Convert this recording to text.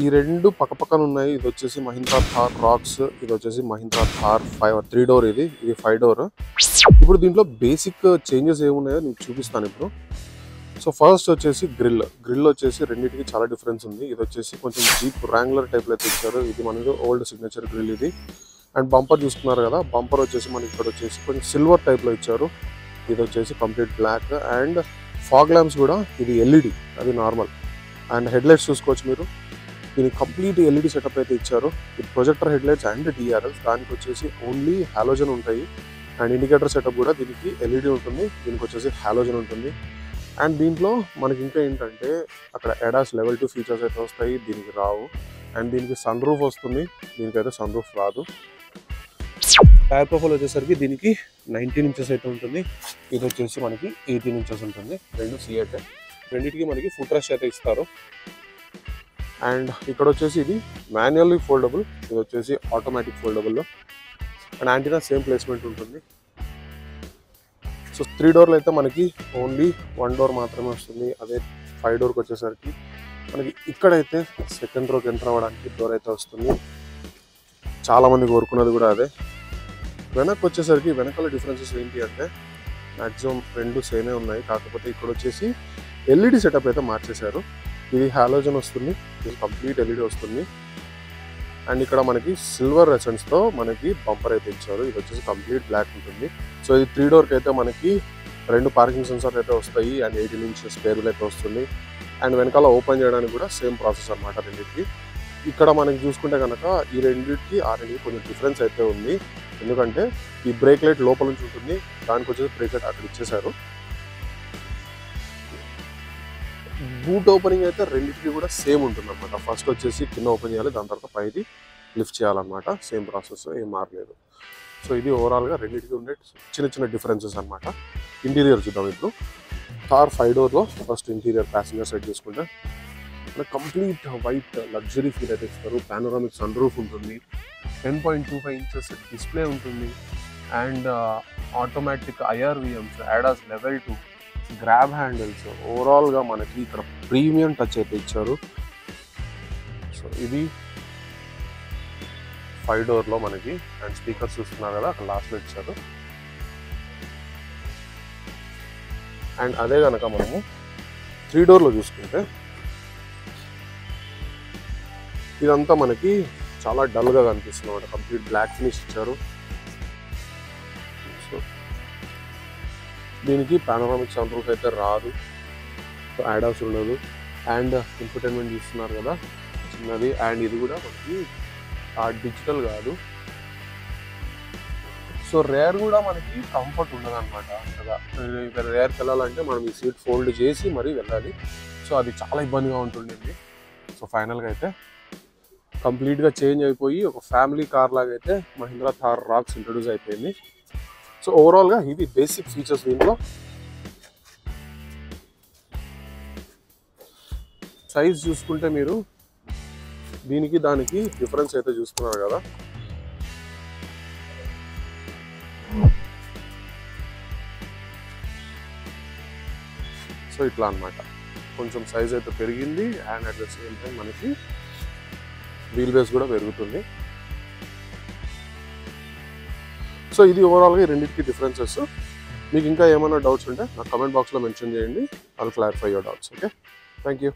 ఈ రెండు పక్కపక్కన ఉన్నాయి. ఇది వచ్చేసి మహీంద్రా థార్ రాక్స్, ఇది వచ్చేసి మహీంద్రా థార్ 3 డోర్. ఇది 5 డోర్. ఇప్పుడు దీంట్లో బేసిక్ చేంజెస్ ఏమున్నాయో నేను చూపిస్తాను ఇప్పుడు. సో ఫస్ట్ వచ్చేసి గ్రిల్ వచ్చేసి రెండింటికి చాలా డిఫరెన్స్ ఉంది. ఇది వచ్చేసి కొంచెం జీప్ ర్యాంగులర్ టైప్లో అయితే ఇచ్చారు. ఇది మనకి ఓల్డ్ సిగ్నేచర్ గ్రిల్ ఇది. అండ్ బంపర్ చూస్తున్నారు కదా, బంపర్ వచ్చేసి మనకి ఇక్కడ వచ్చేసి కొంచెం సిల్వర్ టైప్లో ఇచ్చారు. ఇది వచ్చేసి complete black. And fog lamps కూడా ఇది ఎల్ఈడి, అది నార్మల్. అండ్ హెడ్లైట్స్ చూసుకోవచ్చు మీరు, దీనికి కంప్లీట్ ఎల్ఈడి సెటప్ అయితే ఇచ్చారు. ఇది ప్రొజెక్టర్ హెడ్లైట్స్ అండ్ డిఆర్ఎల్స్. దానికి వచ్చేసి ఓన్లీ హాలోజన్ ఉంటాయి. అండ్ ఇండికేటర్ సెటప్ కూడా దీనికి ఎల్ఈడి ఉంటుంది, దీనికి వచ్చేసి హాలోజన్ ఉంటుంది. అండ్ దీంట్లో మనకి ఇంకా ఏంటంటే అక్కడ ఎడాస్ లెవెల్ 2 ఫీచర్స్ అయితే వస్తాయి, దీనికి రావు. అండ్ దీనికి సన్ రూఫ్ వస్తుంది, దీనికైతే సన్ రూఫ్ రాదు. టైర్ ప్రొఫైల్ వచ్చేసరికి దీనికి 19 ఇంచెస్ అయితే ఉంటుంది. ఇది వచ్చేసి మనకి 18 ఇంచెస్ ఉంటుంది. రెండు C8, రెండింటికి మనకి ఫుట్ రెస్ట్ అయితే ఇస్తారు. అండ్ ఇక్కడ వచ్చేసి ఇది మాన్యువల్లీ ఫోల్డబుల్, ఇది వచ్చేసి ఆటోమేటిక్ ఫోల్డబుల్లో. అండ్ యాంటీనా సేమ్ ప్లేస్మెంట్ ఉంటుంది. సో 3 డోర్లు అయితే మనకి ఓన్లీ 1 డోర్ మాత్రమే వస్తుంది. అదే 5 డోర్కి వచ్చేసరికి మనకి ఇక్కడైతే సెకండ్ రోకి ఎంటర్ అవ్వడానికి డోర్ అయితే వస్తుంది. చాలామంది కోరుకున్నది కూడా అదే. వెనక్కి వచ్చేసరికి వెనకాల డిఫరెన్సెస్ ఏంటి అంటే మ్యాక్సిమం రెండు సేమే ఉన్నాయి, కాకపోతే ఇక్కడ వచ్చేసి ఎల్ఈడి సెటప్ అయితే మార్చేశారు. ఇది హాలోజన్ వస్తుంది, ఇది కంప్లీట్ ఎల్ఈడి వస్తుంది. అండ్ ఇక్కడ మనకి సిల్వర్ ఎసెన్స్తో మనకి బంపర్ అయితే ఇచ్చారు. ఇది వచ్చేసి కంప్లీట్ బ్లాక్ ఉంటుంది. సో ఇది 3 డోర్కి అయితే మనకి 2 పార్కింగ్ సెన్సార్ అయితే వస్తాయి. అండ్ 18 ఇంచెస్ స్పేర్ వీల్ అయితే వస్తుంది. అండ్ వెనకాల ఓపెన్ చేయడానికి కూడా సేమ్ ప్రాసెస్ అనమాట రెండింటికి. ఇక్కడ మనకి చూసుకుంటే కనుక ఈ రెండింటికి కొంచెం డిఫరెన్స్ అయితే ఉంది. ఎందుకంటే ఈ బ్రేక్ లైట్ లోపల నుంచి ఉంటుంది, దానికి వచ్చేసి బ్రేక్ లైట్ అక్కడ ఇచ్చేసారు. బూట్ ఓపెనింగ్ అయితే రెండింటికి కూడా సేమ్ ఉంటుంది అనమాట. ఫస్ట్ వచ్చేసి కింద ఓపెన్ చేయాలి, దాని తర్వాత పైది లిఫ్ట్ చేయాలన్నమాట. సేమ్ ప్రాసెస్, ఏం మారలేదు. సో ఇది ఓవరాల్గా రెండింటికి ఉండే చిన్న డిఫరెన్సెస్ అనమాట. ఇంటీరియర్ చూద్దాం ఇప్పుడు. థార్ 5 డోర్లో ఫస్ట్ ఇంటీరియర్ ప్యాసింజర్ సైడ్ చూసుకుంటే కంప్లీట్ వైట్ లగ్జరీ ఫీల్ అయితే ఇస్తారు. పానోరామిక్ సన్ రూఫ్ ఉంటుంది, 10.25 ఇంచెస్ డిస్ప్లే ఉంటుంది. And automatic IRVMs, ADAS level 2, grab handles. ఓవరాల్గా మనకి ఇక్కడ ప్రీమియం టచ్ అయితే ఇచ్చారు. సో ఇది 5 డోర్లో మనకి. అండ్ స్పీకర్స్ చూస్తున్నారు కదా, అక్కడ లాస్ట్లో ఇచ్చారు. అండ్ అదే కనుక మనము 3 డోర్లో చూసుకుంటే ఇదంతా మనకి చాలా డల్గా కనిపిస్తుంది అన్నమాట. కంప్లీట్ బ్లాక్ ఫినిష్ ఇచ్చారు. సో దీనికి పానోరామిక్ సన్ రూఫ్ అయితే రాదు, యాడాస్ ఉండదు. అండ్ ఇన్ఫర్టైన్మెంట్ చూస్తున్నారు కదా చిన్నది. అండ్ ఇది కూడా మనకి డిజిటల్ కాదు. సో రేర్ కూడా మనకి కంఫర్ట్ ఉండదు అనమాట. అంతగా ఇక్కడ రేర్కి వెళ్ళాలంటే మనం ఈ సీట్ ఫోల్డ్ చేసి మరీ వెళ్ళాలి. సో అది చాలా ఇబ్బందిగా ఉంటుండింది. సో ఫైనల్గా అయితే కంప్లీట్గా చేంజ్ అయిపోయి ఒక ఫ్యామిలీ కార్ లాగా అయితే మహీంద్రా థార్ రాక్స్ ఇంట్రొడ్యూస్ అయిపోయింది. సో ఓవరాల్గా ఇవి బేసిక్ ఫీచర్స్. దీంట్లో సైజ్ చూసుకుంటే మీరు దీనికి దానికి డిఫరెన్స్ అయితే చూస్తున్నారు కదా. సో ఇట్లా అనమాట, కొంచెం సైజ్ అయితే పెరిగింది. And at the same time మనకి వీల్ బేస్ కూడా పెరుగుతుంది. సో ఇది ఓవరాల్గా రెండింటికి డిఫరెన్సెస్. మీకు ఇంకా ఏమైనా డౌట్స్ ఉంటే నాకు కమెంట్ బాక్స్లో మెన్షన్ చేయండి. I will clarify your doubts. Okay, thank you.